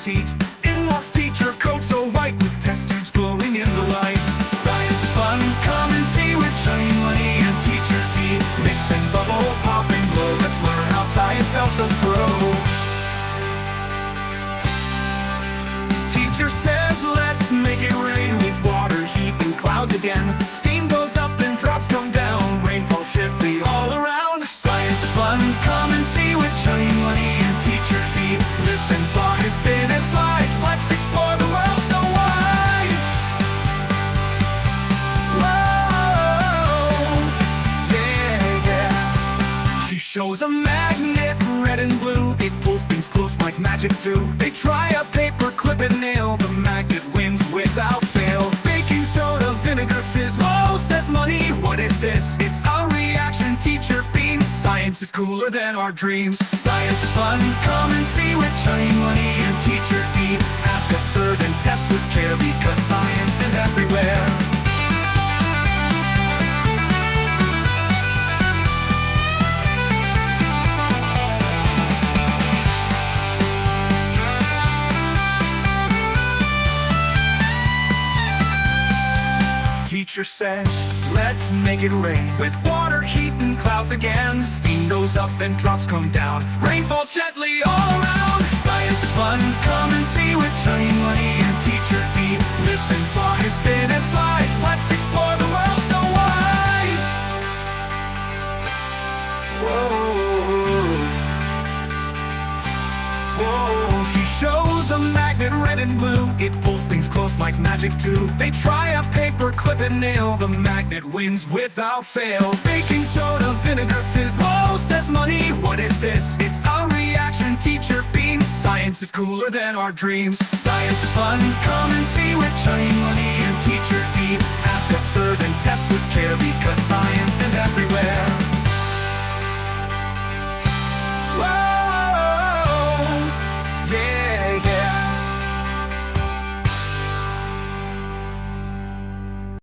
is heat. It locks teacher coat so white with test tubes glowing in the light. Science is fun, come and see with Chunni Munni and Teacher D. Mix and bubble, pop and glow. Let's learn how science helps us grow. Teacher says let's make it rain with water, heat, and clouds again. Steam goes up and drops come down. Rain falls gently all around. Science is fun, come and see with Chunni Munni and Teacher D. Lift and fly, spin and slide. Let's explore the world so wide. Whoa, yeah, yeah. She shows a magnet, red and blue. It pulls things close like magic too. They try a paper clip and nail. The magnet wins without fail. Baking soda, vinegar, fizz. Whoa, says Munni, what is this? It's a reaction, teacher beams. Science is cooler than our dreams. Science is fun, come and see with Chunni Munni and Teacher D. Ask, observe, and test with care, because science is everywhere. Teacher says, let's make it rain with water, heat, and clouds again. Steam goes up and drops come down. Rain falls gently all around. Science is fun, come and see with Chunni Munni and Teacher D. Lift and fly, spin and slide. Let's explore the world so wide. Whoa, whoa. She shows a magnet, red and blue. It pulls things close like magic too. They try a paper clip and nail. The magnet wins without fail. Baking soda, vinegar, fizz. Whoa, says Munni, what is this? It's a reaction, teacher beams. Science is cooler than our dreams. Science is fun, come and see with Chunni Munni